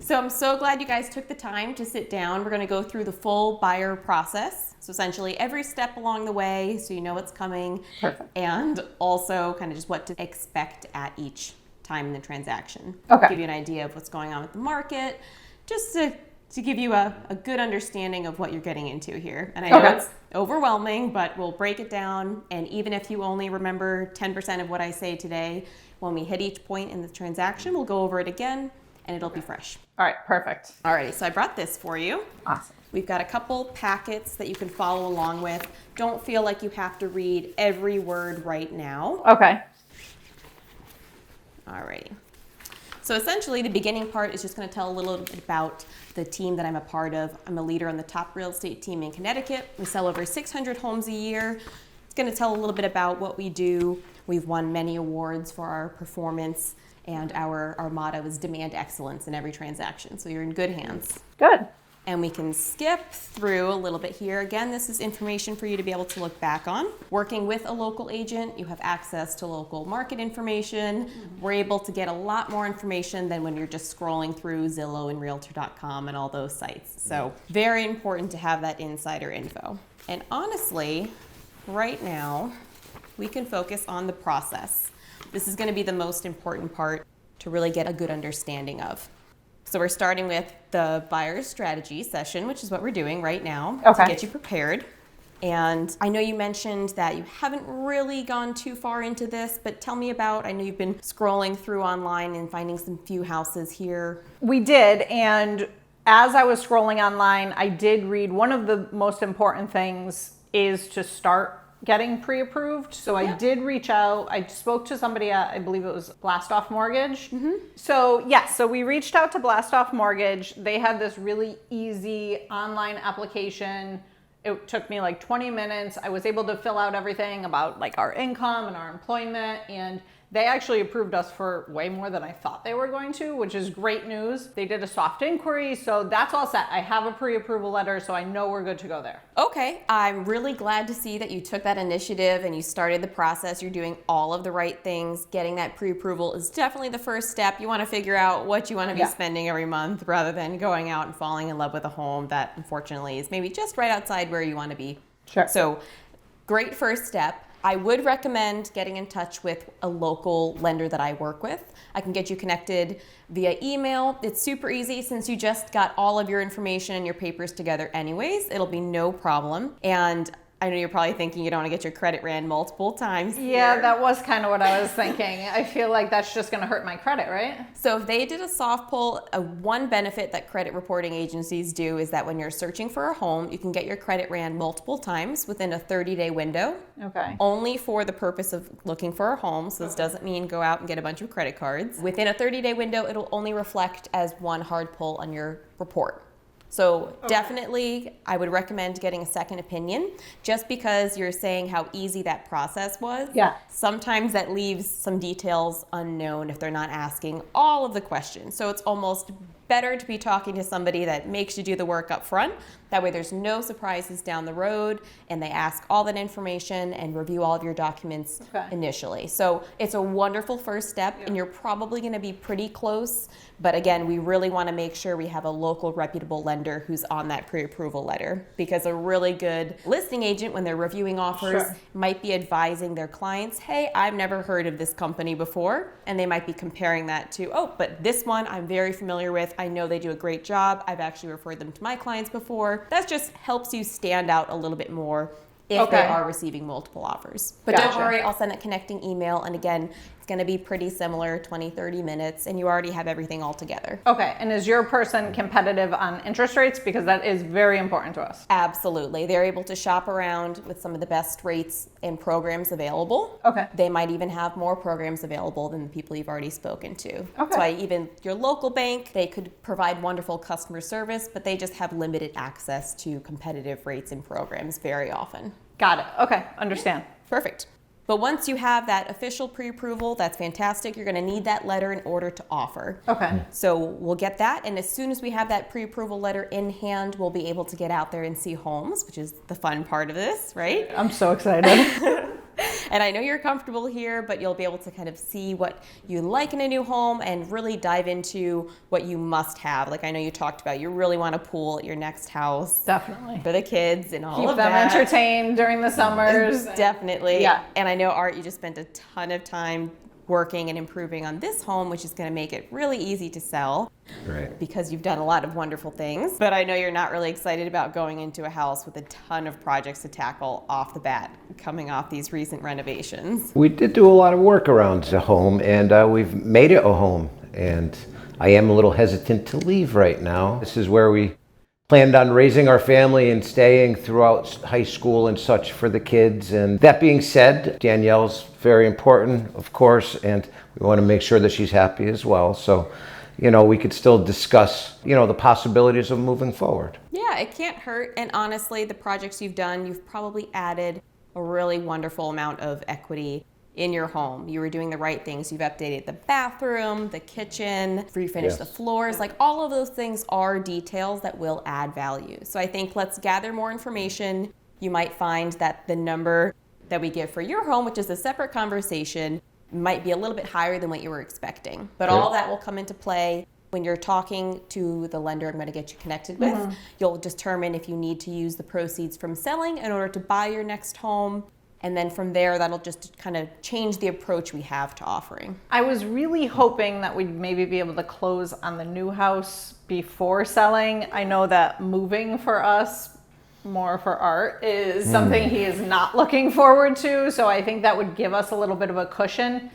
So I'm so glad you guys took the time to sit down. We're going to go through the full buyer process. So essentially every step along the way so you know what's coming. Perfect. And also kind of just what to expect at each time in the transaction. Okay. Give you an idea of what's going on with the market, just to give you a good understanding of what you're getting into here. And I know it's overwhelming, but we'll break it down. And even if you only remember 10% of what I say today, when we hit each point in the transaction, we'll go over it again and it'll be fresh. All right, perfect. Alrighty, so I brought this for you. Awesome. We've got a couple packets that you can follow along with. Don't feel like you have to read every word right now. Okay. Alrighty. So essentially the beginning part is just going to tell a little bit about the team that I'm a part of. I'm a leader on the top real estate team in Connecticut. We sell over 600 homes a year. It's going to tell a little bit about what we do. We've won many awards for our performance, and our motto is demand excellence in every transaction. So you're in good hands. Good. And we can skip through a little bit here. Again, this is information for you to be able to look back on. Working with a local agent, you have access to local market information. We're able to get a lot more information than when you're just scrolling through Zillow and Realtor.com and all those sites. So very important to have that insider info. And honestly, right now, we can focus on the process. This is going to be the most important part to really get a good understanding of. So we're starting with the buyer's strategy session, which is what we're doing right now to get you prepared. And I know you mentioned that you haven't really gone too far into this, but tell me about, I know you've been scrolling through online and finding some few houses here. We did, and as I was scrolling online, I did read one of the most important things is to start getting pre-approved. So I did reach out. I spoke to somebody at, I believe it was Blast Off Mortgage. So yes, so we reached out to Blast Off Mortgage. They had this really easy online application. It took me like 20 minutes. I was able to fill out everything about like our income and our employment, and they actually approved us for way more than I thought they were going to, which is great news. They did a soft inquiry, so that's all set. I have a pre-approval letter, so I know we're good to go there. Okay, I'm really glad to see that you took that initiative and you started the process. You're doing all of the right things. Getting that pre-approval is definitely the first step. You want to figure out what you want to be spending every month rather than going out and falling in love with a home that unfortunately is maybe just right outside where you want to be. Sure. So great first step. I would recommend getting in touch with a local lender that I work with. I can get you connected via email. It's super easy since you just got all of your information and your papers together anyways. It'll be no problem. And I know you're probably thinking you don't want to get your credit ran multiple times. Yeah, that was kind of what I was thinking. I feel like that's just going to hurt my credit, right? So if they did a soft pull, one benefit that credit reporting agencies do is that when you're searching for a home, you can get your credit ran multiple times within a 30-day window. Okay. Only for the purpose of looking for a home. So this doesn't mean go out and get a bunch of credit cards. Within a 30-day window, it'll only reflect as one hard pull on your report. So definitely, I would recommend getting a second opinion just because you're saying how easy that process was. Yeah. Sometimes that leaves some details unknown if they're not asking all of the questions. So it's almost better to be talking to somebody that makes you do the work up front. That way there's no surprises down the road and they ask all that information and review all of your documents initially. So it's a wonderful first step and you're probably going to be pretty close. But again, we really want to make sure we have a local reputable lender who's on that pre-approval letter, because a really good listing agent, when they're reviewing offers, might be advising their clients, hey, I've never heard of this company before. And they might be comparing that to, oh, but this one I'm very familiar with. I know they do a great job. I've actually referred them to my clients before. That just helps you stand out a little bit more if they are receiving multiple offers. But don't worry, I'll send a connecting email. And again, it's going to be pretty similar, 20, 30 minutes, and you already have everything all together. Okay, and is your person competitive on interest rates? Because that is very important to us. Absolutely. They're able to shop around with some of the best rates and programs available. Okay. They might even have more programs available than the people you've already spoken to. Okay. That's why even your local bank, they could provide wonderful customer service, but they just have limited access to competitive rates and programs very often. Got it. Okay, understand. Perfect. But once you have that official pre-approval, that's fantastic. You're going to need that letter in order to offer. Okay. So we'll get that. And as soon as we have that pre-approval letter in hand, we'll be able to get out there and see homes, which is the fun part of this, right? I'm so excited. And I know you're comfortable here, but you'll be able to kind of see what you like in a new home and really dive into what you must have. Like I know you talked about, you really want a pool at your next house. Definitely. For the kids and all Keep of them that. entertained during the summers. Definitely. Yeah. And I know, Art, you just spent a ton of time working and improving on this home, which is going to make it really easy to sell. Right. Because you've done a lot of wonderful things. But I know you're not really excited about going into a house with a ton of projects to tackle off the bat, coming off these recent renovations. We did do a lot of work around the home, and we've made it a home. And I am a little hesitant to leave right now. This is where we planned on raising our family and staying throughout high school and such for the kids. And that being said, Danielle's very important, of course, and we want to make sure that she's happy as well. So, we could still discuss, the possibilities of moving forward. Yeah, it can't hurt. And honestly, the projects you've done, you've probably added a really wonderful amount of equity in your home. You were doing the right things. You've updated the bathroom, the kitchen, refinished the floors. Like all of those things are details that will add value. So I think let's gather more information. You might find that the number that we give for your home, which is a separate conversation, might be a little bit higher than what you were expecting. But all that will come into play when you're talking to the lender I'm going to get you connected with. You'll determine if you need to use the proceeds from selling in order to buy your next home. And then from there, that'll just kind of change the approach we have to offering. I was really hoping that we'd maybe be able to close on the new house before selling. I know that moving for us, more for Art, is something he is not looking forward to. So I think that would give us a little bit of a cushion.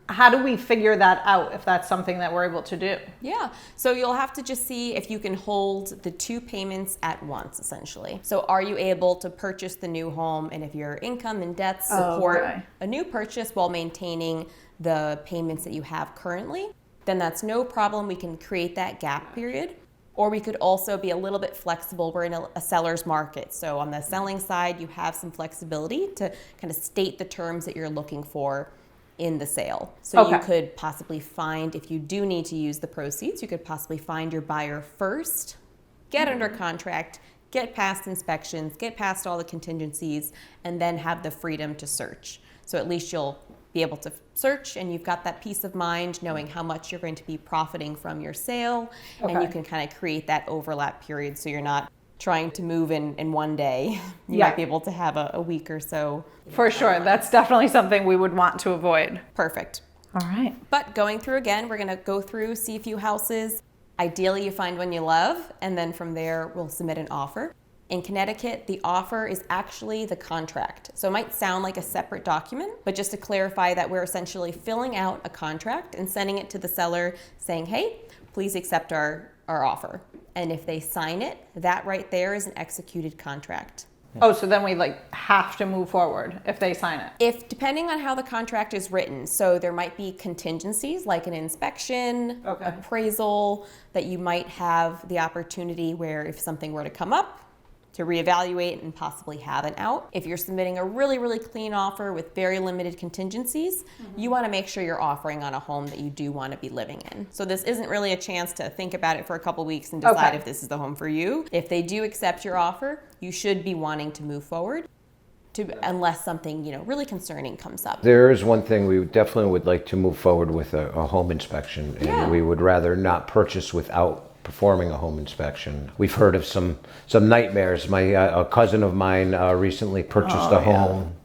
How do we figure that out if that's something that we're able to do? Yeah, so you'll have to just see if you can hold the two payments at once, essentially. So are you able to purchase the new home, and if your income and debts support a new purchase while maintaining the payments that you have currently, then that's no problem. We can create that gap period. Or we could also be a little bit flexible. We're in a seller's market. So on the selling side, you have some flexibility to kind of state the terms that you're looking for in the sale. So you could possibly find, if you do need to use the proceeds, you could possibly find your buyer first, get under contract, get past inspections, get past all the contingencies, and then have the freedom to search. So at least you'll be able to search, and you've got that peace of mind knowing how much you're going to be profiting from your sale, and you can kind of create that overlap period so you're not trying to move in one day. You might be able to have a week or so. For sure. That's definitely something we would want to avoid. Perfect. All right. But going through again, we're going to go through, see a few houses. Ideally, you find one you love, and then from there, we'll submit an offer. In Connecticut, the offer is actually the contract. So it might sound like a separate document, but just to clarify that we're essentially filling out a contract and sending it to the seller saying, hey, please accept our offer. And if they sign it, that right there is an executed contract. Oh, so then we have to move forward if they sign it. If depending on how the contract is written, so there might be contingencies like an inspection, appraisal, that you might have the opportunity where if something were to come up, to reevaluate and possibly have an out. If you're submitting a really, really clean offer with very limited contingencies, you want to make sure you're offering on a home that you do want to be living in. So this isn't really a chance to think about it for a couple weeks and decide if this is the home for you. If they do accept your offer, you should be wanting to move forward unless something really concerning comes up. There is one thing we definitely would like to move forward with a home inspection, and we would rather not purchase without performing a home inspection. We've heard of some nightmares. A cousin of mine recently purchased a home,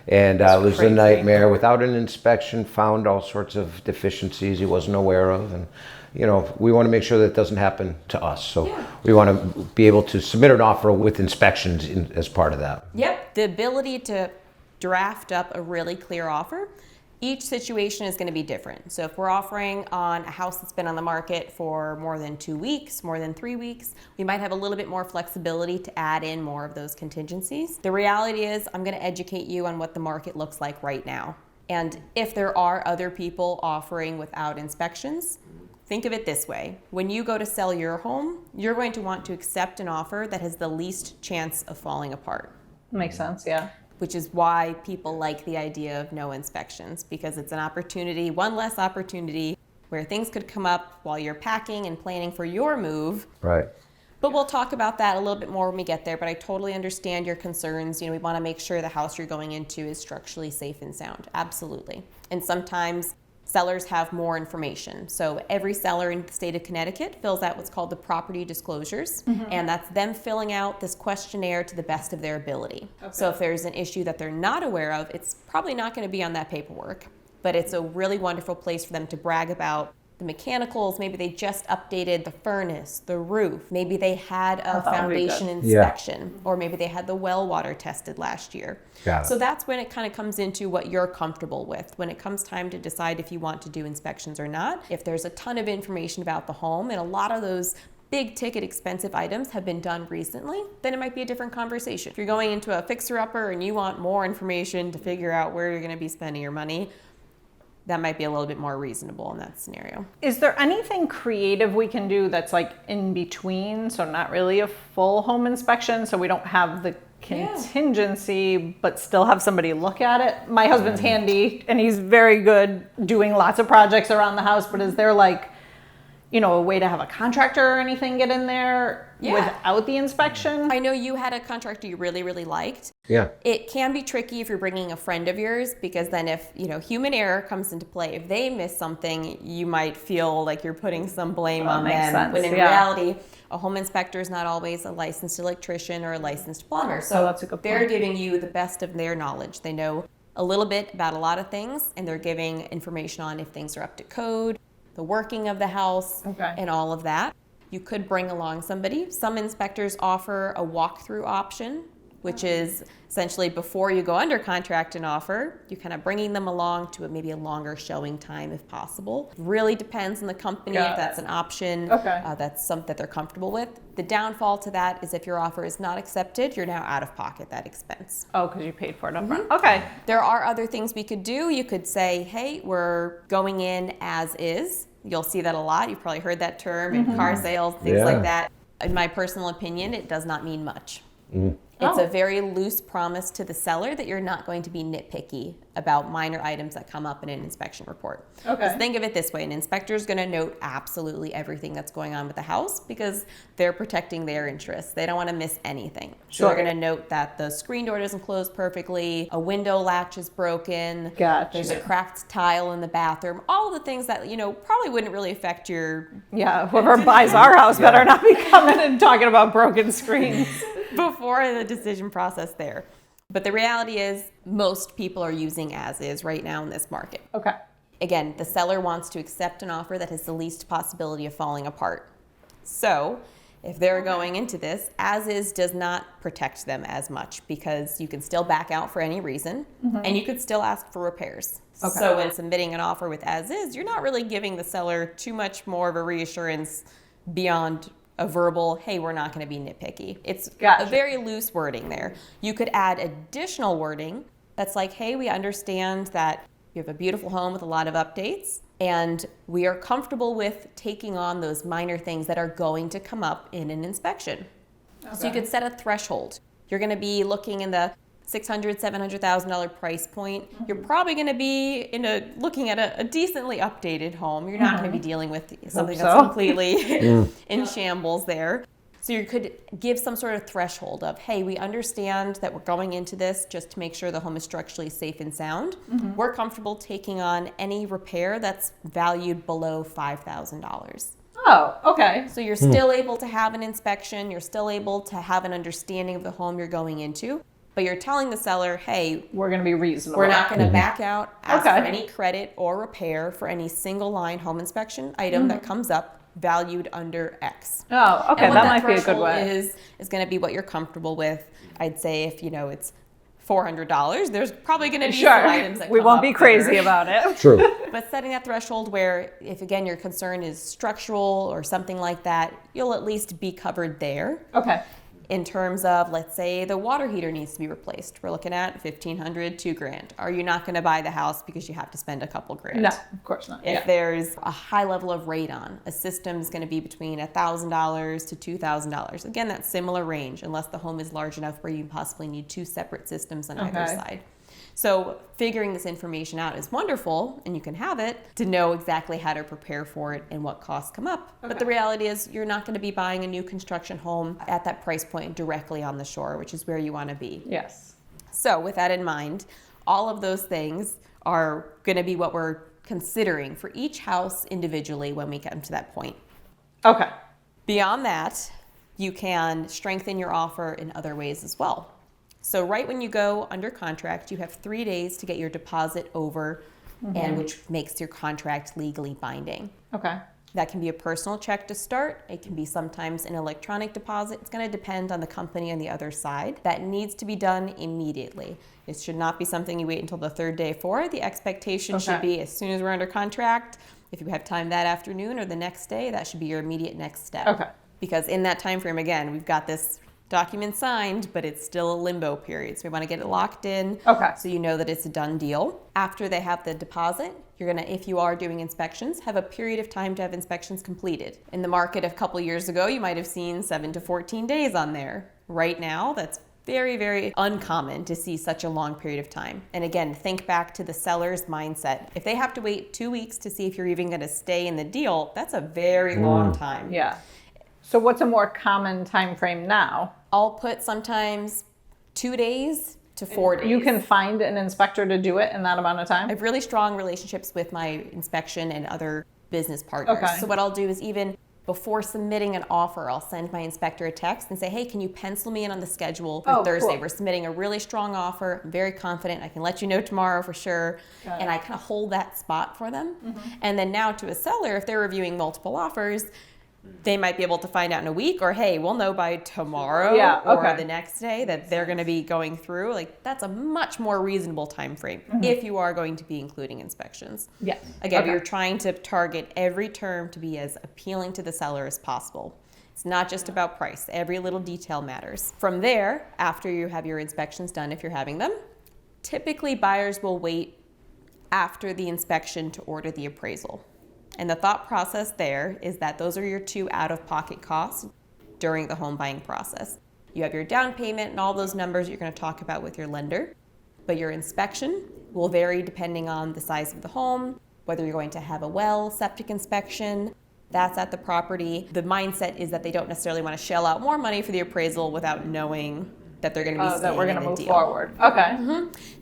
and it was a nightmare. Without an inspection, found all sorts of deficiencies he wasn't aware of, and we want to make sure that doesn't happen to us. So we want to be able to submit an offer with inspections as part of that. Yep, the ability to draft up a really clear offer. Each situation is going to be different. So if we're offering on a house that's been on the market for more than 2 weeks, more than 3 weeks, we might have a little bit more flexibility to add in more of those contingencies. The reality is I'm going to educate you on what the market looks like right now. And if there are other people offering without inspections, think of it this way. When you go to sell your home, you're going to want to accept an offer that has the least chance of falling apart. Makes sense, yeah. Which is why people like the idea of no inspections, because it's an opportunity, one less opportunity where things could come up while you're packing and planning for your move. Right. But we'll talk about that a little bit more when we get there. But I totally understand your concerns. We want to make sure the house you're going into is structurally safe and sound. Absolutely. And sometimes sellers have more information. So every seller in the state of Connecticut fills out what's called the property disclosures. And that's them filling out this questionnaire to the best of their ability. So if there's an issue that they're not aware of, it's probably not going to be on that paperwork. But it's a really wonderful place for them to brag about the mechanicals. Maybe they just updated the furnace, the roof. Maybe they had a foundation inspection, or maybe they had the well water tested last year. So that's when it kind of comes into what you're comfortable with. When it comes time to decide if you want to do inspections or not, if there's a ton of information about the home, and a lot of those big ticket expensive items have been done recently, then it might be a different conversation. If you're going into a fixer-upper and you want more information to figure out where you're going to be spending your money, that might be a little bit more reasonable in that scenario. Is there anything creative we can do that's like in between? So not really a full home inspection, so we don't have the contingency, but still have somebody look at it? My husband's handy and he's very good doing lots of projects around the house, but is there like, a way to have a contractor or anything get in there without the inspection? I know you had a contractor you really, really liked. Yeah. It can be tricky if you're bringing a friend of yours, because then if, human error comes into play, if they miss something, you might feel like you're putting some blame on them. Sense. When in reality, a home inspector is not always a licensed electrician or a licensed plumber. So that's a good point. They're giving you the best of their knowledge. They know a little bit about a lot of things, and they're giving information on if things are up to code, the working of the house, and all of that. You could bring along somebody. Some inspectors offer a walkthrough option, which is essentially before you go under contract and offer, you kind of bringing them along to maybe a longer showing time if possible. Really depends on the company if that's an option, that's something that they're comfortable with. The downfall to that is if your offer is not accepted, you're now out of pocket that expense. Oh, because you paid for it up front. Okay. There are other things we could do. You could say, hey, we're going in as is. You'll see that a lot. You've probably heard that term in car sales, things like that. In my personal opinion, it does not mean much. It's a very loose promise to the seller that you're not going to be nitpicky about minor items that come up in an inspection report. Just think of it this way. An inspector is going to note absolutely everything that's going on with the house because they're protecting their interests. They don't want to miss anything. So they're going to note that the screen door doesn't close perfectly, a window latch is broken, there's a cracked tile in the bathroom, all the things that, probably wouldn't really affect your... Yeah, whoever buys our house better not be coming and talking about broken screens. Before the decision process there. But the reality is most people are using as is right now in this market. Again, the seller wants to accept an offer that has the least possibility of falling apart. So if they're going into this, as is does not protect them as much because you can still back out for any reason and you could still ask for repairs. So when submitting an offer with as is, you're not really giving the seller too much more of a reassurance beyond a verbal, hey, we're not going to be nitpicky. It's a very loose wording there. You could add additional wording that's like, hey, we understand that you have a beautiful home with a lot of updates, and we are comfortable with taking on those minor things that are going to come up in an inspection. So you could set a threshold. You're going to be looking in the $600,000, $700,000 price point. You're probably going to be looking at a decently updated home. You're not going to be dealing with something that's completely in shambles there. So you could give some sort of threshold of, hey, we understand that we're going into this just to make sure the home is structurally safe and sound. We're comfortable taking on any repair that's valued below $5,000. Oh, okay. So you're still able to have an inspection. You're still able to have an understanding of the home you're going into. But you're telling the seller, hey, we're going to be reasonable. We're not going to back out, ask for any credit or repair for any single line home inspection item that comes up valued under X. Oh, okay. And That might be a good way. Is going to be what you're comfortable with. I'd say if, it's $400, there's probably going to be some items that we come won't up be crazy about it. True. But setting that threshold where if, again, your concern is structural or something like that, you'll at least be covered there. Okay. In terms of, let's say the water heater needs to be replaced. We're looking at $1,500, $2,000. Are you not going to buy the house because you have to spend a couple grand? No, of course not. If there's a high level of radon, a system is going to be between $1,000 to $2,000. Again, that similar range, unless the home is large enough where you possibly need two separate systems on either side. So figuring this information out is wonderful, and you can have it to know exactly how to prepare for it and what costs come up. Okay. But the reality is you're not going to be buying a new construction home at that price point directly on the shore, which is where you want to be. Yes. So with that in mind, all of those things are going to be what we're considering for each house individually when we get to that point. Okay. Beyond that, you can strengthen your offer in other ways as well. So right when you go under contract, you have 3 days to get your deposit over, and which makes your contract legally binding. Okay. That can be a personal check to start. It can be sometimes an electronic deposit. It's going to depend on the company on the other side. That needs to be done immediately. It should not be something you wait until the 3rd day for. The expectation should be as soon as we're under contract. If you have time that afternoon or the next day, that should be your immediate next step. Okay. Because in that time frame, again, we've got this document signed, but it's still a limbo period. So we want to get it locked in so you know that it's a done deal. After they have the deposit, you're going to, if you are doing inspections, have a period of time to have inspections completed. In the market a couple years ago, you might have seen 7 to 14 days on there. Right now, that's very, very uncommon to see such a long period of time. And again, think back to the seller's mindset. If they have to wait 2 weeks to see if you're even going to stay in the deal, that's a very long time. Yeah. So what's a more common time frame now? I'll put sometimes 2 days to 4 days. You can find an inspector to do it in that amount of time? I have really strong relationships with my inspection and other business partners. Okay. So what I'll do is even before submitting an offer, I'll send my inspector a text and say, hey, can you pencil me in on the schedule for Thursday? Cool. We're submitting a really strong offer. I'm very confident. I can let you know tomorrow for sure. And I kind of hold that spot for them. And then now to a seller, if they're reviewing multiple offers, they might be able to find out in a week, or hey, we'll know by tomorrow or the next day that they're going to be going through. Like, that's a much more reasonable time frame if you are going to be including inspections. Yes. Again, you're trying to target every term to be as appealing to the seller as possible. It's not just about price. Every little detail matters. From there, after you have your inspections done, if you're having them, typically buyers will wait after the inspection to order the appraisal. And the thought process there is that those are your 2 out-of-pocket costs during the home buying process. You have your down payment and all those numbers you're going to talk about with your lender, but your inspection will vary depending on the size of the home, whether you're going to have a well, septic inspection, that's at the property. The mindset is that they don't necessarily want to shell out more money for the appraisal without knowing that they're going to be staying that we're going in to the move deal. forward. Okay.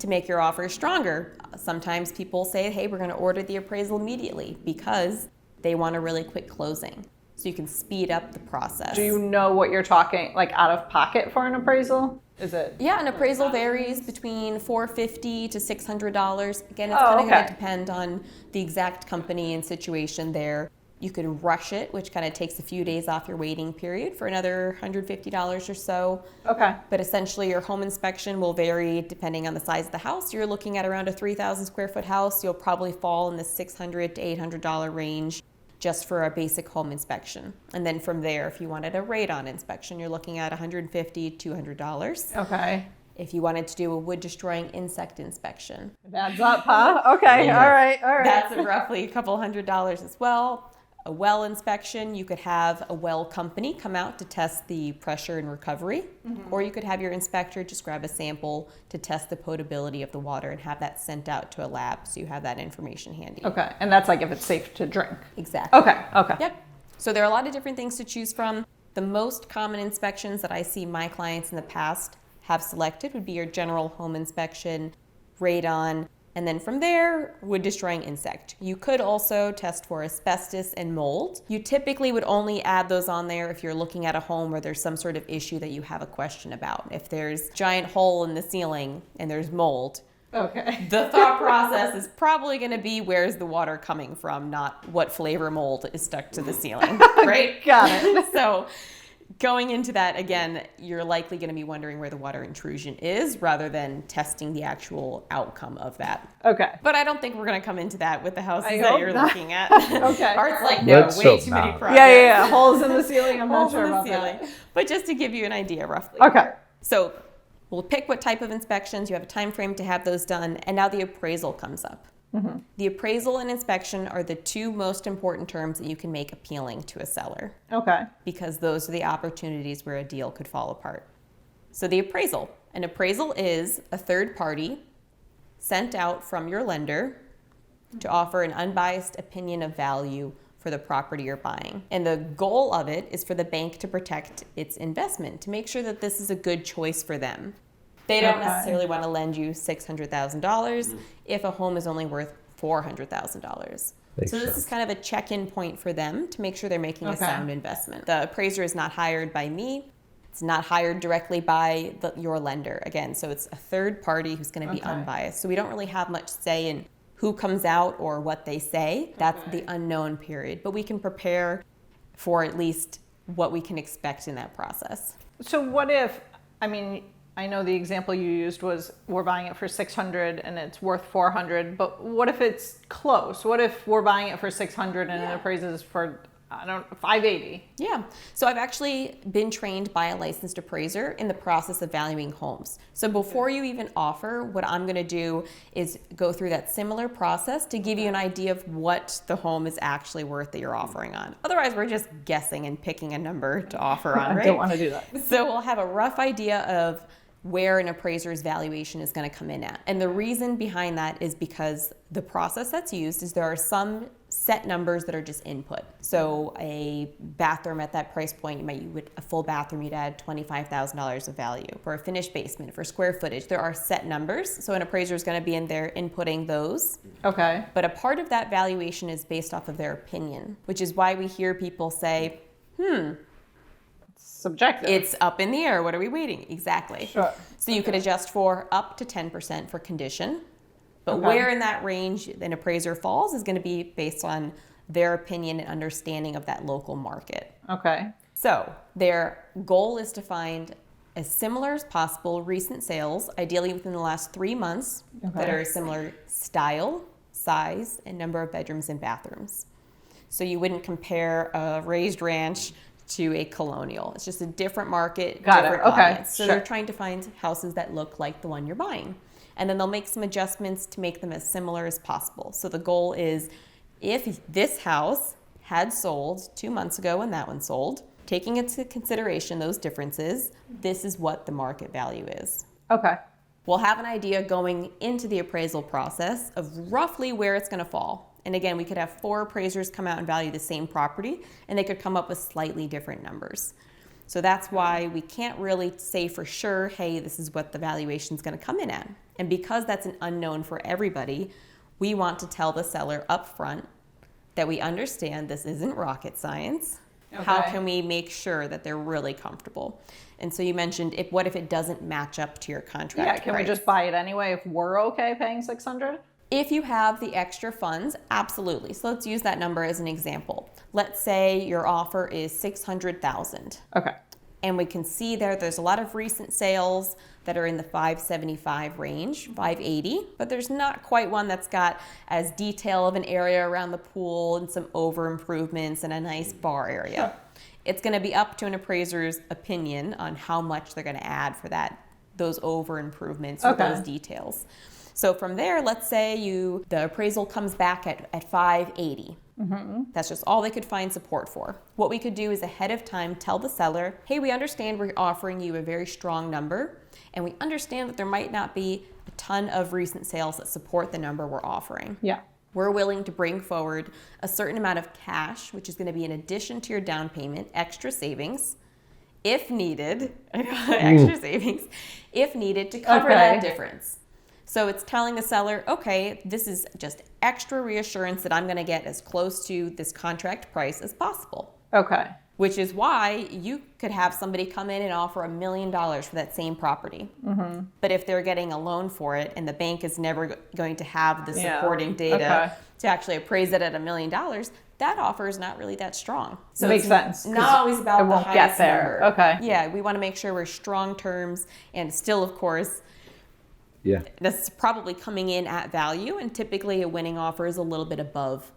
To make your offer stronger, sometimes people say, hey, we're going to order the appraisal immediately because they want a really quick closing. So you can speed up the process. Do you know what you're talking, like out of pocket for an appraisal? Is it? Yeah, an appraisal varies between $450 to $600. Again, it's kind of going to depend on the exact company and situation there. You can rush it, which kind of takes a few days off your waiting period for another $150 or so. Okay. But essentially your home inspection will vary depending on the size of the house. You're looking at around a 3,000 square foot house. You'll probably fall in the $600 to $800 range just for a basic home inspection. And then from there, if you wanted a radon inspection, you're looking at $150, $200. Okay. If you wanted to do a wood destroying insect inspection, It adds up, huh? Okay. All right. that's roughly a couple $100 as well. A well inspection, you could have a well company come out to test the pressure and recovery, or you could have your inspector just grab a sample to test the potability of the water and have that sent out to a lab so you have that information handy. Okay. And that's like if it's safe to drink. Exactly. Okay. Okay. Yep. So there are a lot of different things to choose from. The most common inspections that I see my clients in the past have selected would be your general home inspection, radon, and then from there, wood destroying insect. You could also test for asbestos and mold. You typically would only add those on there if you're looking at a home where there's some sort of issue that you have a question about. If there's a giant hole in the ceiling and there's mold, Okay. the thought process is probably going to be where's the water coming from, not what flavor mold is stuck to the ceiling, right? Got it. So going into that, again, you're likely going to be wondering where the water intrusion is rather than testing the actual outcome of that. Okay. But I don't think we're going to come into that with the houses I that hope you're not. looking at. Okay. Art's like, no, Let's way hope too many not. projects. Yeah. Holes in the ceiling. I'm not Holes sure in the about ceiling. that. But just to give you an idea roughly. Okay. So we'll pick what type of inspections. You have a time frame to have those done. And now the appraisal comes up. The appraisal and inspection are the 2 most important terms that you can make appealing to a seller, Okay. because those are the opportunities where a deal could fall apart. So the appraisal. An appraisal is a third party sent out from your lender to offer an unbiased opinion of value for the property you're buying. And the goal of it is for the bank to protect its investment, to make sure that this is a good choice for them. They don't necessarily want to lend you $600,000 if a home is only worth $400,000. So this is kind of a check-in point for them to make sure they're making a sound investment. The appraiser is not hired by me. It's not hired directly by your lender. Again, so it's a third party who's going to be unbiased. So we don't really have much say in who comes out or what they say. That's the unknown period. But we can prepare for at least what we can expect in that process. So what if, I mean, I know the example you used was we're buying it for 600 and it's worth 400, but what if it's close? What if we're buying it for 600 and it appraises for, 580? Yeah. So I've actually been trained by a licensed appraiser in the process of valuing homes. So before you even offer, what I'm going to do is go through that similar process to give you an idea of what the home is actually worth that you're offering on. Otherwise, we're just guessing and picking a number to offer on, right? I don't want to do that. So we'll have a rough idea of where an appraiser's valuation is going to come in at. And the reason behind that is because the process that's used is there are some set numbers that are just input. So a bathroom at that price point, a full bathroom, you'd add $25,000 of value. For a finished basement, for square footage, there are set numbers. So an appraiser is going to be in there inputting those. Okay. But a part of that valuation is based off of their opinion, which is why we hear people say, Subjective. it's up in the air. What are we waiting? Exactly. Sure. So you could adjust for up to 10% for condition, but where in that range an appraiser falls is going to be based on their opinion and understanding of that local market. Okay. So their goal is to find as similar as possible recent sales, ideally within the last 3 months, that are a similar style, size, and number of bedrooms and bathrooms. So you wouldn't compare a raised ranch to a colonial. It's just a different market, different audience. So they're trying to find houses that look like the one you're buying. And then they'll make some adjustments to make them as similar as possible. So the goal is, if this house had sold 2 months ago when that one sold, taking into consideration those differences, this is what the market value is. Okay. We'll have an idea going into the appraisal process of roughly where it's going to fall. And again, we could have 4 appraisers come out and value the same property, and they could come up with slightly different numbers. So that's why we can't really say for sure, hey, this is what the valuation is going to come in at. And because that's an unknown for everybody, we want to tell the seller up front that we understand this isn't rocket science. How can we make sure that they're really comfortable? And so you mentioned, what if it doesn't match up to your contract price? Can we just buy it anyway if we're okay paying 600? If you have the extra funds, absolutely. So let's use that number as an example. Let's say your offer is $600,000. Okay. And we can see there's a lot of recent sales that are in the 575 range, 580, but there's not quite one that's got as detail of an area around the pool and some over improvements and a nice bar area. Sure. It's going to be up to an appraiser's opinion on how much they're going to add for those over improvements or those details. So from there, let's say the appraisal comes back at 580. That's just all they could find support for. What we could do is ahead of time tell the seller, hey, we understand we're offering you a very strong number, and we understand that there might not be a ton of recent sales that support the number we're offering. Yeah. We're willing to bring forward a certain amount of cash, which is going to be in addition to your down payment, extra savings, if needed, extra savings, if needed to cover that difference. So it's telling the seller, okay, this is just extra reassurance that I'm going to get as close to this contract price as possible. Okay. Which is why you could have somebody come in and offer $1 million for that same property. But if they're getting a loan for it and the bank is never going to have the supporting data to actually appraise it at $1 million, that offer is not really that strong. So Makes sense. Not always about the highest number. Okay. Yeah, we want to make sure we're strong terms and still, of course, Yeah. that's probably coming in at value, and typically a winning offer is a little bit above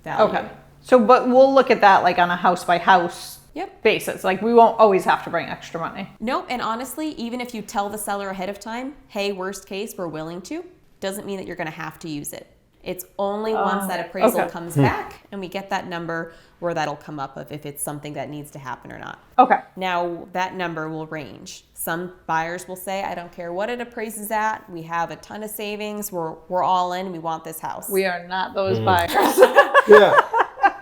value. Okay. So, but we'll look at that like on a house by house basis. Like we won't always have to bring extra money. Nope. And honestly, even if you tell the seller ahead of time, hey, worst case, we're willing to, doesn't mean that you're going to have to use it. It's only once that appraisal okay. comes back and we get that number where that'll come up of if it's something that needs to happen or not. Okay. Now, that number will range. Some buyers will say, I don't care what it appraises at. We have a ton of savings. We're all in. We want this house. We are not those buyers. Yeah.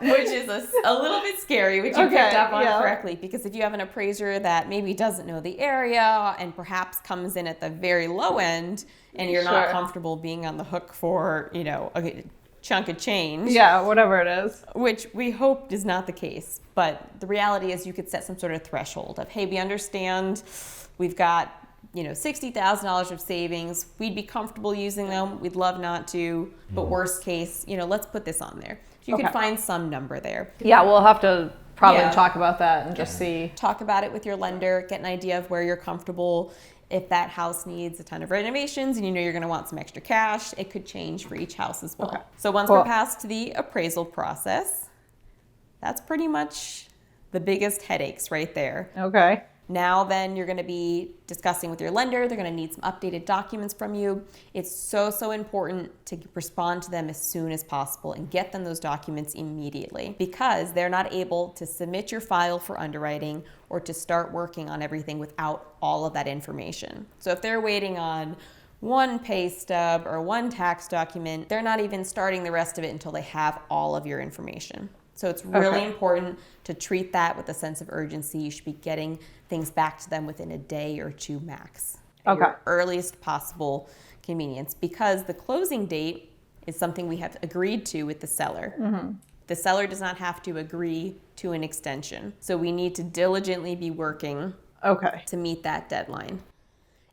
Which is a little bit scary, which you Okay, picked up on yeah. correctly. Because if you have an appraiser that maybe doesn't know the area and perhaps comes in at the very low end and you're not Sure. comfortable being on the hook for, a chunk of change. Yeah, whatever it is. Which we hope is not the case. But the reality is you could set some sort of threshold of, hey, we understand we've got, $60,000 of savings. We'd be comfortable using them. We'd love not to. But worst case, let's put this on there. You Okay. can find some number there. Yeah, we'll have to probably Yeah. talk about that and just see. Talk about it with your lender, get an idea of where you're comfortable. If that house needs a ton of renovations and you're going to want some extra cash, it could change for each house as well. Okay. So once Cool. we're past the appraisal process, that's pretty much the biggest headaches right there. Okay. Now then you're going to be discussing with your lender. They're going to need some updated documents from you. It's so important to respond to them as soon as possible and get them those documents immediately because they're not able to submit your file for underwriting or to start working on everything without all of that information. So if they're waiting on one pay stub or one tax document, they're not even starting the rest of it until they have all of your information. So it's really Okay. important to treat that with a sense of urgency. You should be getting things back to them within a day or two max. At Okay. your earliest possible convenience because the closing date is something we have agreed to with the seller. The seller does not have to agree to an extension. So we need to diligently be working Okay. to meet that deadline.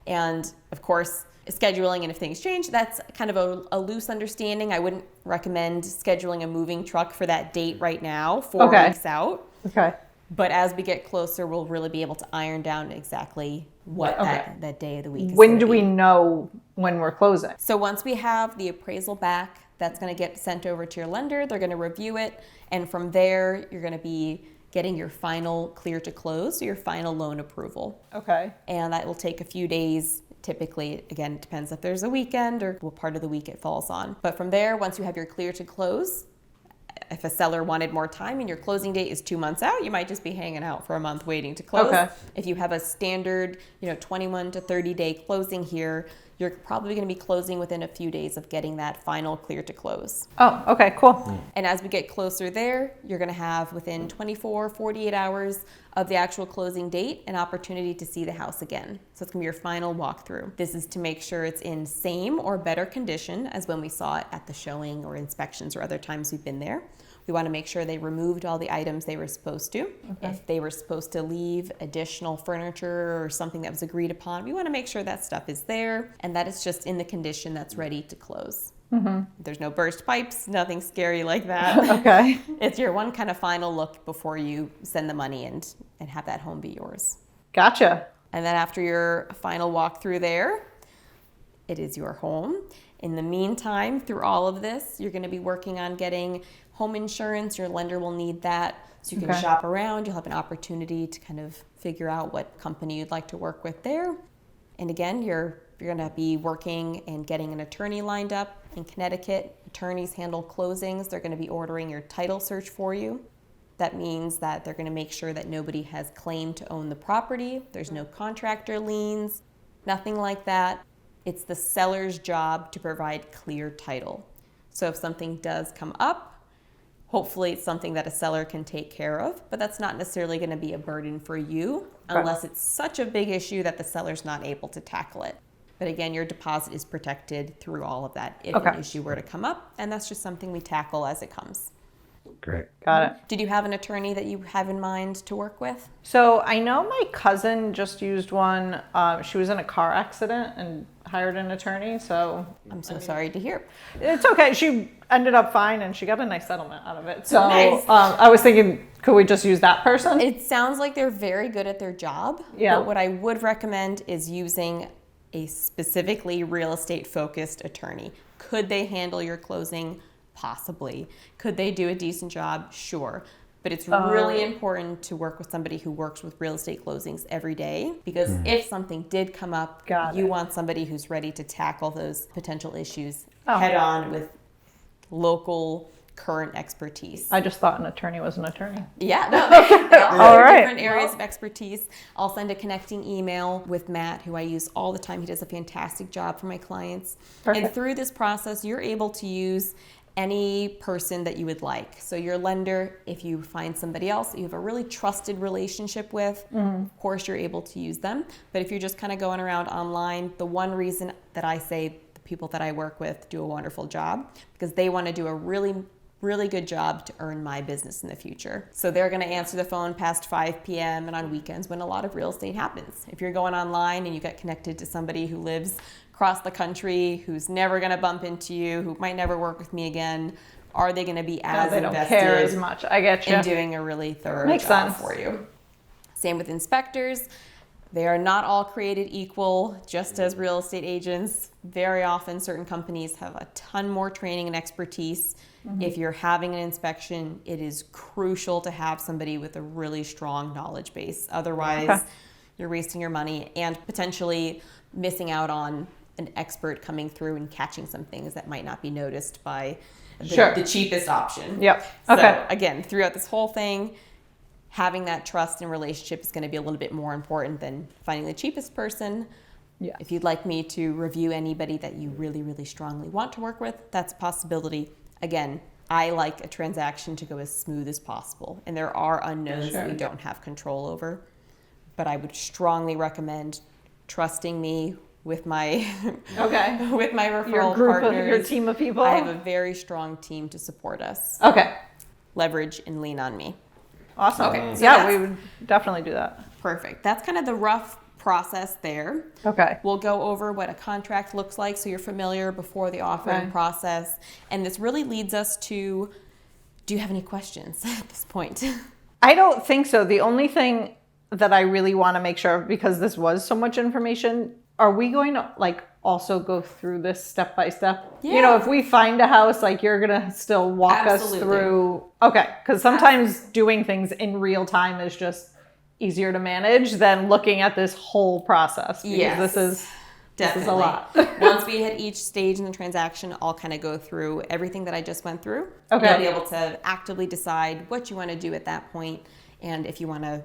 And of course, scheduling and if things change, that's kind of a loose understanding. I wouldn't recommend scheduling a moving truck for that date right now, 4 Okay. weeks out. Okay. But as we get closer, we'll really be able to iron down exactly what Okay. that day of the week is. When gonna do we be. know when we're closing? So once we have the appraisal back, that's going to get sent over to your lender. They're going to review it. And from there, you're going to be getting your final clear to close, your final loan approval. Okay. And that will take a few days. Typically, again, it depends if there's a weekend or what part of the week it falls on. But from there, once you have your clear to close, if a seller wanted more time and your closing date is 2 months out, you might just be hanging out for a month waiting to close. Okay. If you have a standard, 21 to 30 day closing here, you're probably going to be closing within a few days of getting that final clear to close. Oh, okay, cool. And as we get closer there, you're going to have within 24, 48 hours of the actual closing date an opportunity to see the house again. So it's going to be your final walkthrough. This is to make sure it's in same or better condition as when we saw it at the showing or inspections or other times we've been there. We want to make sure they removed all the items they were supposed to. If they were supposed to leave additional furniture or something that was agreed upon, we want to make sure that stuff is there and that it's just in the condition that's ready to close. There's no burst pipes, nothing scary like that. Okay. It's your one kind of final look before you send the money and have that home be yours. Gotcha. And then after your final walkthrough there, it is your home. In the meantime, through all of this, you're going to be working on getting home insurance. Your lender will need that. So you can Okay. shop around. You'll have an opportunity to kind of figure out what company you'd like to work with there. And again, you're going to be working and getting an attorney lined up in Connecticut. Attorneys handle closings. They're going to be ordering your title search for you. That means that they're going to make sure that nobody has claimed to own the property. There's no contractor liens, nothing like that. It's the seller's job to provide clear title. So if something does come up, hopefully it's something that a seller can take care of, but that's not necessarily going to be a burden for you unless it's such a big issue that the seller's not able to tackle it. But again, your deposit is protected through all of that if an issue were to come up, and that's just something we tackle as it comes. Great. Got it. Did you have an attorney that you have in mind to work with? So I know my cousin just used one. She was in a car accident and hired an attorney. So I'm so sorry to hear. it's okay. She ended up fine and she got a nice settlement out of it. So Nice. I was thinking, could we just use that person? It sounds like they're very good at their job. Yeah. But what I would recommend is using a specifically real estate focused attorney. Could they handle your closing? Possibly. Could they do a decent job? Sure. But it's really important to work with somebody who works with real estate closings every day because if something did come up, Got you it. want somebody who's ready to tackle those potential issues head on with local current expertise. I just thought an attorney was an attorney. Yeah, no, they all All have right. different areas of expertise. I'll send a connecting email with Matt, who I use all the time. He does a fantastic job for my clients. Perfect. And through this process, you're able to use any person that you would like. So your lender, if you find somebody else that you have a really trusted relationship with, of course you're able to use them. But if you're just kind of going around online, the one reason that I say the people that I work with do a wonderful job, because they want to do a really good job to earn my business in the future. So they're going to answer the phone past 5 p.m. and on weekends when a lot of real estate happens. If you're going online and you get connected to somebody who lives across the country, who's never going to bump into you, who might never work with me again, are they going to be as They don't invested care as much. I get you. in doing a really thorough Makes job sense. for you? Same with inspectors. They are not all created equal, just as real estate agents. Very often, certain companies have a ton more training and expertise. If you're having an inspection, it is crucial to have somebody with a really strong knowledge base. Otherwise, you're wasting your money and potentially missing out on an expert coming through and catching some things that might not be noticed by the cheapest option. Yep. So Okay. again, throughout this whole thing, having that trust and relationship is going to be a little bit more important than finding the cheapest person. Yeah. If you'd like me to review anybody that you really strongly want to work with, that's a possibility. Again, I like a transaction to go as smooth as possible, and there are unknowns that we don't have control over. But I would strongly recommend trusting me with my with my referral Your group partners. of your team of people. I have a very strong team to support us. Okay. Leverage and lean on me. Awesome. Okay, so yeah, that's- we would definitely do that. Perfect. That's kind of the rough process there. Okay. We'll go over what a contract looks like so you're familiar before the offering process. And this really leads us to, do you have any questions at this point? I don't think so. The only thing that I really want to make sure of, because this was so much information, are we going to like also go through this step by step? Yeah. You know, if we find a house, like you're going to still walk Absolutely. us through. Okay. Because sometimes doing things in real time is just easier to manage than looking at this whole process. Because Yes. this is Definitely. a lot. Once we hit each stage in the transaction, I'll kind of go through everything that I just went through. Okay. You'll be able to actively decide what you want to do at that point, and if you want to.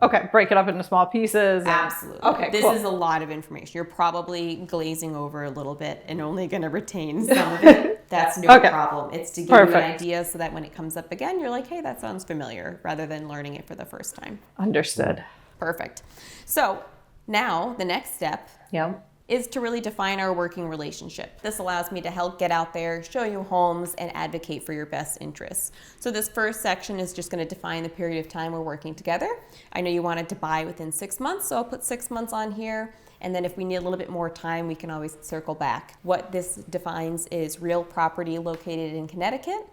Okay. Break it up into small pieces. Absolutely. Okay. This cool. is a lot of information. You're probably glazing over a little bit and only going to retain some of it. That's no Okay. problem. It's to give you an Perfect. idea so that when it comes up again, you're like, hey, that sounds familiar, rather than learning it for the first time. Understood. Perfect. So now the next step Yeah. is to really define our working relationship. This allows me to help get out there, show you homes, and advocate for your best interests. So this first section is just going to define the period of time we're working together. I know you wanted to buy within 6 months, so I'll put 6 months on here. And then if we need a little bit more time, we can always circle back. What this defines is real property located in Connecticut.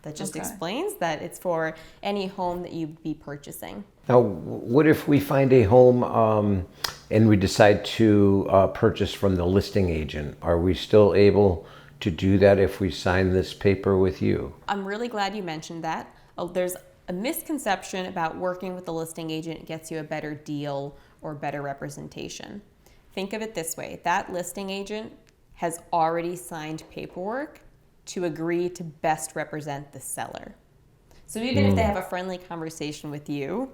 That just explains that it's for any home that you'd be purchasing. Now, what if we find a home and we decide to purchase from the listing agent? Are we still able to do that if we sign this paper with you? I'm really glad you mentioned that. There's a misconception about working with the listing agent gets you a better deal or better representation. Think of it this way. That listing agent has already signed paperwork to agree to best represent the seller. So even if they have a friendly conversation with you,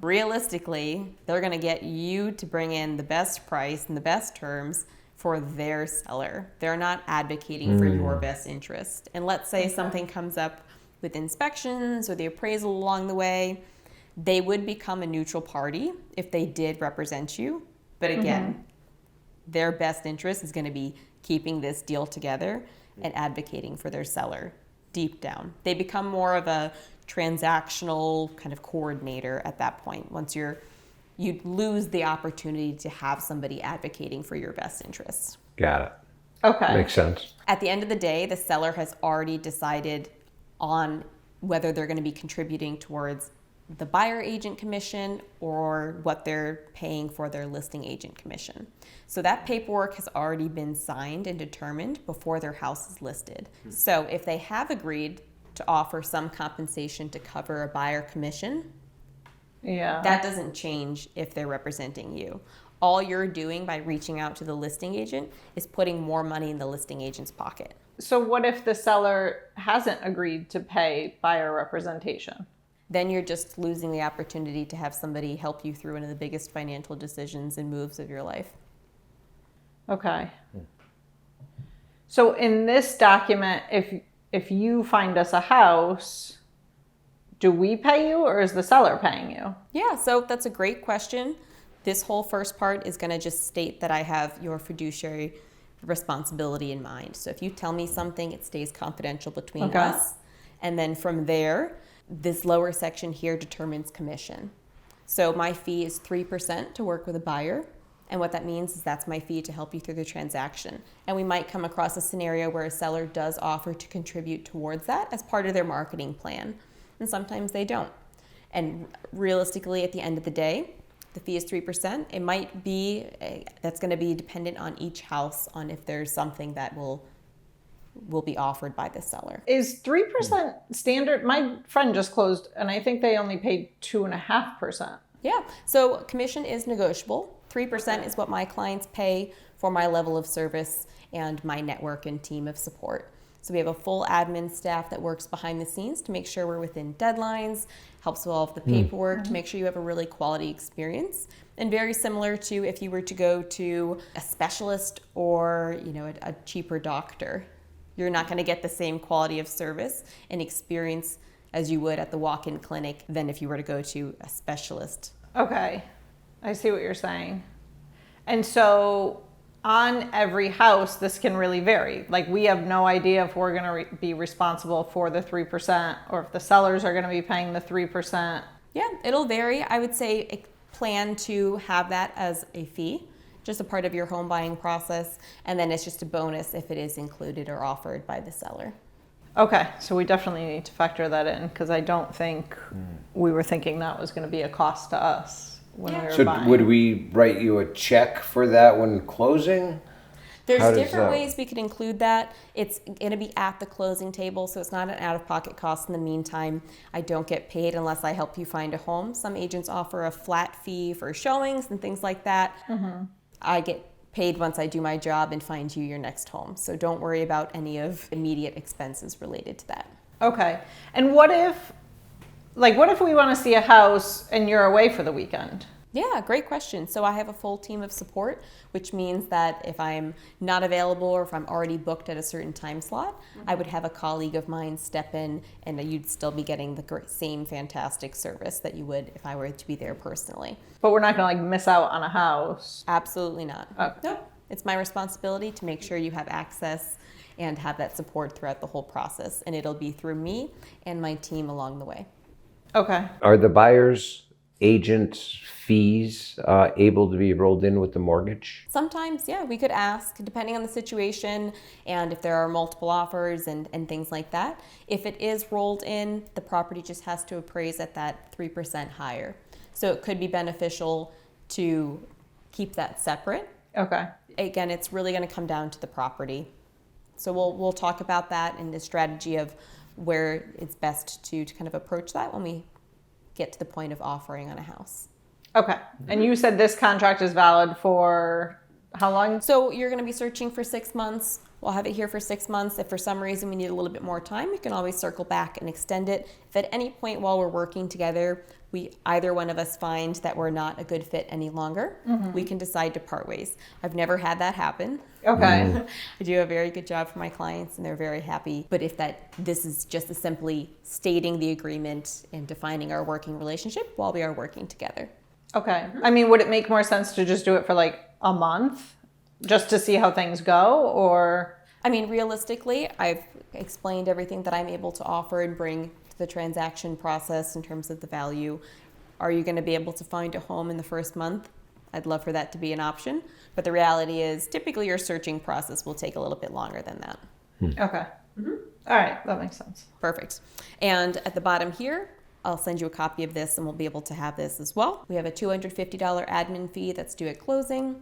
realistically, they're going to get you to bring in the best price and the best terms for their seller. They're not advocating for your best interest. And let's say something comes up with inspections or the appraisal along the way, they would become a neutral party if they did represent you. But again, their best interest is going to be keeping this deal together and advocating for their seller deep down. They become more of a transactional kind of coordinator at that point. Once you lose the opportunity to have somebody advocating for your best interests. Got it. Okay. Makes sense. At the end of the day, the seller has already decided on whether they're going to be contributing towards the buyer agent commission or what they're paying for their listing agent commission. So that paperwork has already been signed and determined before their house is listed. So if they have agreed to offer some compensation to cover a buyer commission, Yeah. that doesn't change if they're representing you. All you're doing by reaching out to the listing agent is putting more money in the listing agent's pocket. So what if the seller hasn't agreed to pay buyer representation? Then you're just losing the opportunity to have somebody help you through one of the biggest financial decisions and moves of your life. Okay. So in this document, if you find us a house, do we pay you or is the seller paying you? Yeah, so that's a great question. This whole first part is going to just state that I have your fiduciary responsibility in mind. So if you tell me something, it stays confidential between us. And then from there, this lower section here determines commission. So my fee is 3% to work with a buyer. And what that means is that's my fee to help you through the transaction. And we might come across a scenario where a seller does offer to contribute towards that as part of their marketing plan. And sometimes they don't. And realistically, at the end of the day, the fee is 3%. It might be, that's going to be dependent on each house on if there's something that will be offered by the seller. Is 3% standard? My friend just closed and I think they only paid 2.5%. Yeah, so commission is negotiable. 3% is what my clients pay for my level of service and my network and team of support. So we have a full admin staff that works behind the scenes to make sure we're within deadlines, helps with all of the paperwork to make sure you have a really quality experience. And very similar to if you were to go to a specialist or, a cheaper doctor, you're not going to get the same quality of service and experience as you would at the walk-in clinic than if you were to go to a specialist. Okay, I see what you're saying. And so on every house, this can really vary. Like we have no idea if we're going to be responsible for the 3% or if the sellers are going to be paying the 3%. Yeah, it'll vary. I would say plan to have that as a fee, just a part of your home buying process. And then it's just a bonus if it is included or offered by the seller. Okay, so we definitely need to factor that in because I don't think we were thinking that was going to be a cost to us when we were So buying. would we write you a check for that when closing? There's How does different that- ways we could include that. It's going to be at the closing table, so it's not an out-of-pocket cost in the meantime. I don't get paid unless I help you find a home. Some agents offer a flat fee for showings and things like that. I get paid once I do my job and find you your next home. So don't worry about any of immediate expenses related to that. Okay, and what if we want to see a house and you're away for the weekend? Yeah, great question. So I have a full team of support, which means that if I'm not available or if I'm already booked at a certain time slot, I would have a colleague of mine step in and you'd still be getting the same fantastic service that you would if I were to be there personally. But we're not going to miss out on a house. Absolutely not. Okay. Nope. It's my responsibility to make sure you have access and have that support throughout the whole process. And it'll be through me and my team along the way. Okay. Are the buyer's agent's fees able to be rolled in with the mortgage? Sometimes, yeah, we could ask, depending on the situation and if there are multiple offers and things like that. If it is rolled in, the property just has to appraise at that 3% higher. So it could be beneficial to keep that separate. Okay. Again, it's really going to come down to the property. So we'll talk about that and the strategy of where it's best to kind of approach that when we get to the point of offering on a house. Okay. And you said this contract is valid for how long? So you're going to be searching for 6 months. We'll have it here for 6 months. If for some reason we need a little bit more time, we can always circle back and extend it. If at any point while we're working together, either one of us find that we're not a good fit any longer, we can decide to part ways. I've never had that happen. Okay. I do a very good job for my clients and they're very happy. But if this is just simply stating the agreement and defining our working relationship while we are working together. Okay. I mean, would it make more sense to just do it for like a month just to see how things go, or? I mean, realistically, I've explained everything that I'm able to offer and bring to the transaction process in terms of the value. Are you going to be able to find a home in the first month? I'd love for that to be an option. But the reality is typically your searching process will take a little bit longer than that. Okay. All right. That makes sense. Perfect. And at the bottom here, I'll send you a copy of this and we'll be able to have this as well. We have a $250 admin fee that's due at closing.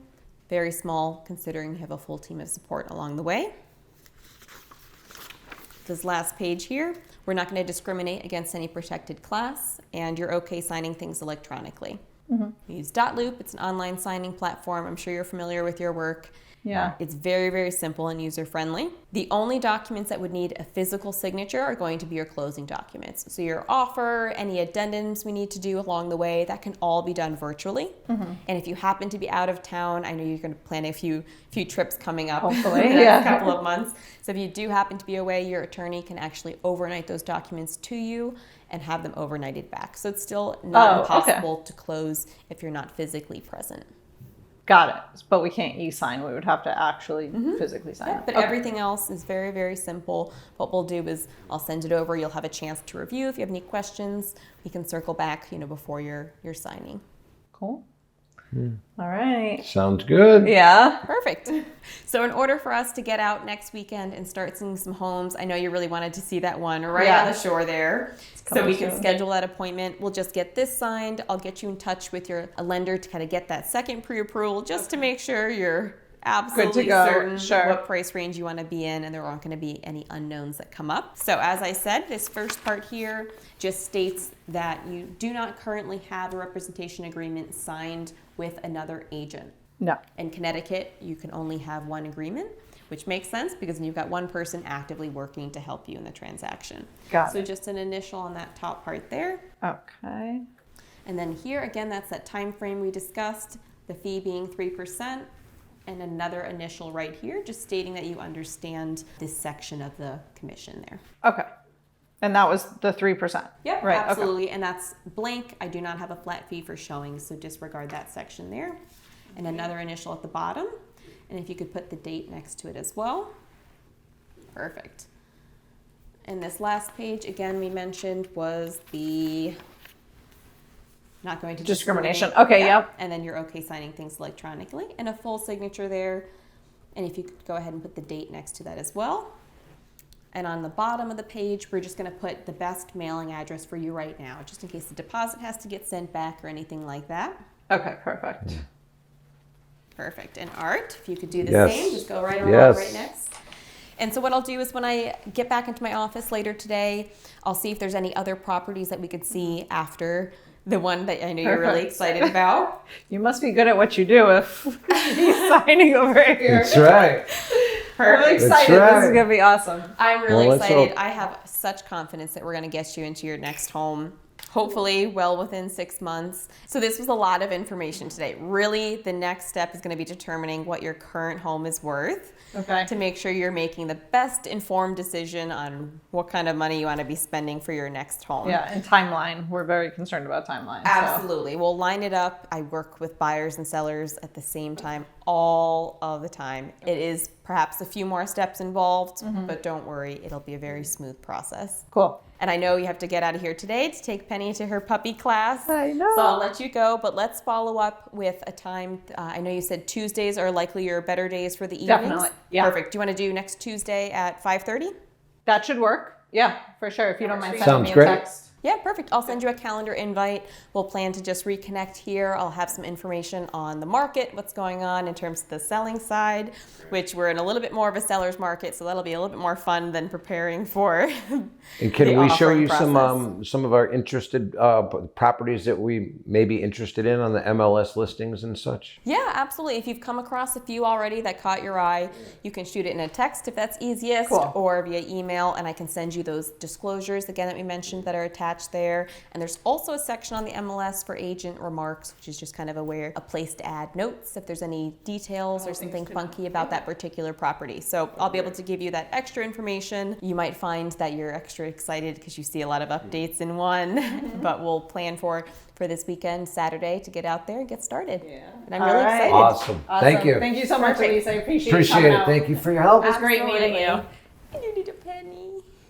Very small considering you have a full team of support along the way. This last page here, we're not going to discriminate against any protected class and you're okay signing things electronically. You We use Dotloop. It's an online signing platform. I'm sure you're familiar with your work. Yeah. It's very, very simple and user-friendly. The only documents that would need a physical signature are going to be your closing documents. So your offer, any addendums we need to do along the way, that can all be done virtually. And if you happen to be out of town, I know you're going to plan a few trips coming up Hopefully, in the next yeah. couple of months. So if you do happen to be away, your attorney can actually overnight those documents to you and have them overnighted back. So it's still not impossible to close if you're not physically present. Got it. But we can't e-sign. We would have to actually physically sign it. But everything else is very, very simple. What we'll do is I'll send it over. You'll have a chance to review. If you have any questions, we can circle back, before you're signing. Cool. All right. Sounds good. Yeah. Perfect. So in order for us to get out next weekend and start seeing some homes, I know you really wanted to see that one right on the shore there. So we can schedule that appointment. We'll just get this signed. I'll get you in touch with your lender to kind of get that second pre-approval just to make sure you're absolutely certain what price range you want to be in and there aren't going to be any unknowns that come up. So as I said, this first part here just states that you do not currently have a representation agreement signed with another agent. No. In Connecticut, you can only have one agreement, which makes sense because you've got one person actively working to help you in the transaction. Got it. So it. just an initial on that top part there. Okay. And then here, again, that's that time frame we discussed, the fee being 3%, and another initial right here, just stating that you understand this section of the commission there. Okay. And that was the 3%. Yep, right, absolutely. And that's blank. I do not have a flat fee for showing, so disregard that section there. And another initial at the bottom. And if you could put the date next to it as well. Perfect. And this last page, again, we mentioned was the not going to discrimination. Okay, yep. And then you're okay signing things electronically and a full signature there. And if you could go ahead and put the date next to that as well. And on the bottom of the page, we're just going to put the best mailing address for you right now, just in case the deposit has to get sent back or anything like that. Okay, perfect. Perfect. And Art, if you could do the same, just go right along right next. And so what I'll do is when I get back into my office later today, I'll see if there's any other properties that we could see after the one that I know you're really excited about. You must be good at what you do if he's signing over here. That's right. Perfect. I'm excited. Right. This is going to be awesome. I'm really excited. Hope. I have such confidence that we're going to get you into your next home. Hopefully well within 6 months. So this was a lot of information today. Really, the next step is going to be determining what your current home is worth. Okay. To make sure you're making the best informed decision on what kind of money you want to be spending for your next home. Yeah, and timeline. We're very concerned about timeline. Absolutely. We'll line it up. I work with buyers and sellers at the same time all of the time. It is perhaps a few more steps involved, but don't worry, it'll be a very smooth process. Cool. And I know you have to get out of here today to take Penny to her puppy class. I know. So I'll let you go, but let's follow up with a time. I know you said Tuesdays are likely your better days for the evenings. Definitely, yeah. Perfect. Do you want to do next Tuesday at 5:30? That should work. Yeah, for sure. If you don't mind sending Sounds me a great. text. Yeah, perfect. I'll send you a calendar invite. We'll plan to just reconnect here. I'll have some information on the market, what's going on in terms of the selling side, which we're in a little bit more of a seller's market, so that'll be a little bit more fun than preparing for And can we show you process. some of our interested properties that we may be interested in on the MLS listings and such? Yeah, absolutely. If you've come across a few already that caught your eye, you can shoot it in a text if that's easiest, or via email, and I can send you those disclosures again that we mentioned that are attached there. And there's also a section on the MLS for agent remarks, which is just kind of a place to add notes if there's any details or something funky about that particular property. So I'll be able to give you that extra information. You might find that you're extra excited because you see a lot of updates in one, but we'll plan for this weekend, Saturday, to get out there and get started. Yeah. And I'm really excited. Awesome. Thank you. Thank you so much, Elise. I appreciate Appreciate coming it. out. Thank you for your help. It was great meeting you. You need a penny.